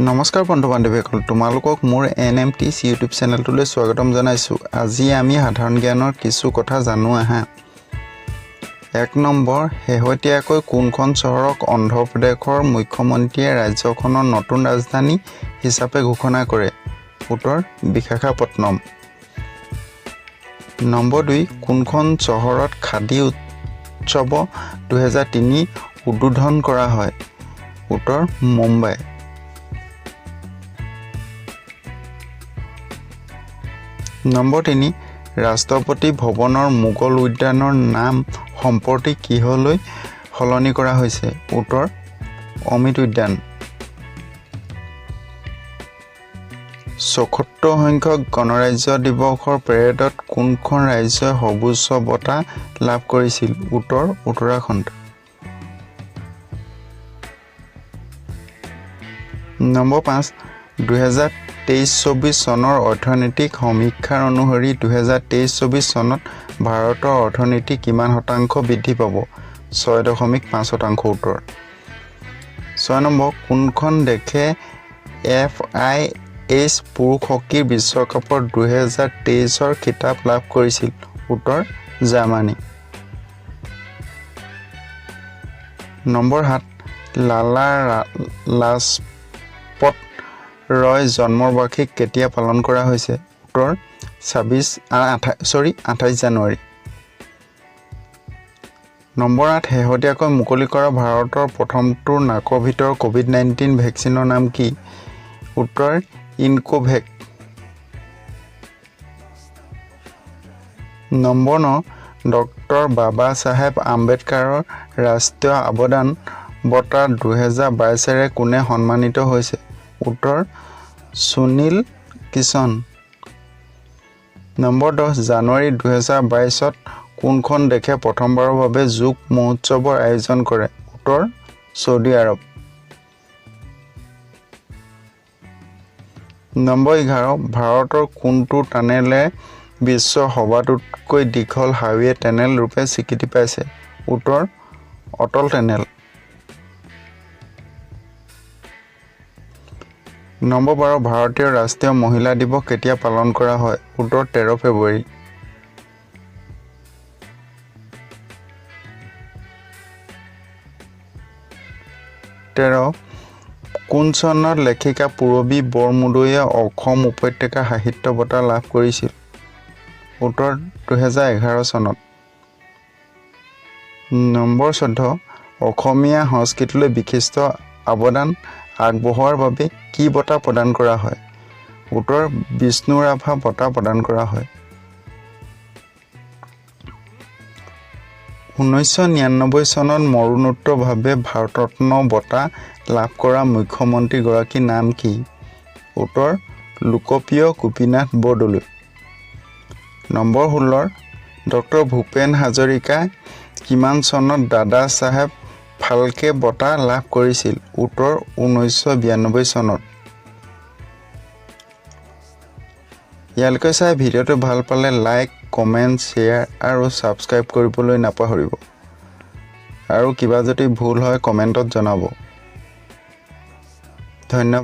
নমস্কাৰ বন্ধু বান্ধৱীসকল, তোমালোকক মোৰ NMTC ইউটিউব চেনেলটোলৈ স্বাগতম জনাইছোঁ। আজি আমি সাধাৰণ জ্ঞানৰ কিছু কথা জানো আহা। 1 নম্বৰ, শেহতীয়াকৈ কোনখন চহৰক অন্ধ্ৰ প্ৰদেশৰ মুখ্যমন্ত্ৰীয়ে ৰাজ্যখনৰ নতুন ৰাজধানী হিচাপে ঘোষণা কৰে? উত্তৰ, বিশাখাপট্টনম। নম্বৰ 2, কোনখন চহৰত খাদী উৎসৱ 2003 উদ্বোধন কৰা হয়? উত্তৰ, মুম্বাই। নম্বৰ 3, ৰাষ্ট্ৰপতি ভৱনৰ মোগল উদ্যানৰ নাম সম্প্ৰতি কিহলৈ সলনি কৰা হৈছে? উত্তৰ, অমৃত উদ্যান। ৭৪ সংখ্যক গণৰাজ্য দিৱসৰ পেৰেডত কোনখন ৰাজ্যই সৰ্বোচ্চ বঁটা লাভ কৰিছিল? উত্তৰ, উত্তৰাখণ্ড। নম্বৰ 5, 2023-24 চনৰ অৰ্থনৈতিক সমীক্ষাৰ অনুসৰি 2023-24 চনত ভাৰতৰ অৰ্থনীতি কিমান শতাংশ বৃদ্ধি পাব? 6.5%। উত্তৰ। 6 নম্বৰ, কোনখন দেশে FIH পুৰুষ হকী বিশ্বকাপৰ 2023ৰ খিতাপ লাভ কৰিছিল? উত্তৰ, জাৰ্মানী। নম্বৰ 7, লালা লাজপত ৰয় জন্মৰ বাৰ্ষিক কেতিয়া পালন কৰা হৈছে? উত্তৰ, 28 জানুৱাৰী। নম্বৰ 8, শেহতীয়াকৈ মুকলি কৰা ভাৰতৰ প্ৰথমটো নাকৰ ভিতৰৰ COVID-19 ভেকচিনৰ নাম কি? উত্তৰ, ইনকোভেক। নম্বৰ 9, ডক্টৰ বাবা চাহেব আম্বেদকাৰৰ ৰাষ্ট্ৰীয় অৱদান বঁটা 2022 কোনে সন্মানিত হৈছে? উত্তৰ, সুনীল কিষণ। নম্বৰ 10, জানুৱাৰী 2022 কোনখন দেশে প্ৰথমবাৰৰ বাবে যোগ মহোৎসৱৰ আয়োজন কৰে? উত্তৰ, ছৌদি আৰব। নম্বৰ 11, ভাৰতৰ কোনটো টানেলে বিশ্বৰ সবাতোতকৈ দীঘল হাইৱে টানেল ৰূপে স্বীকৃতি পাইছে? উত্তৰ, অটল টানেল। নম্বৰ 12, ভাৰতীয় ৰাষ্ট্ৰীয় মহিলা দিৱস কেতিয়া পালন কৰা হয়? উত্তৰ, 13 ফেব্ৰুৱাৰী। কোন চনত লেখিকা পূৰবী বৰমুদৈয়ে অসম উপত্যকা সাহিত্য বঁটা লাভ কৰিছিল? উত্তৰ, 2011 চনত। নম্বৰ 14, অসমীয়া সংস্কৃতিলৈ বিশিষ্ট অৱদান আগবঢ়োৱাৰ বাবে কি বঁটা প্ৰদান কৰা হয়? উত্তৰ, বিষ্ণু ৰাভা বঁটা প্ৰদান কৰা হয়। 1999 চনত মৰণোত্তৰভাৱে ভাৰতৰত্ন বঁটা লাভ কৰা মুখ্যমন্ত্ৰীগৰাকীৰ নাম কি? উত্তৰ, লোকপ্ৰিয় গোপীনাথ বৰদলৈ। নম্বৰ 16, ডক্টৰ ভূপেন হাজৰিকা কিমান চনত দাদা চাহেব ফাল্কে বঁটা লাভ কৰিছিল? উত্তৰ, 1992 চনত। ইয়ালৈকে চাই ভিডিঅ'টো ভাল পালে লাইক, কমেণ্ট, শ্বেয়াৰ আৰু ছাবস্ক্ৰাইব কৰিবলৈ নাপাহৰিব। আৰু কিবা যদি ভুল হয় কমেণ্টত জনাব। ধন্যবাদ।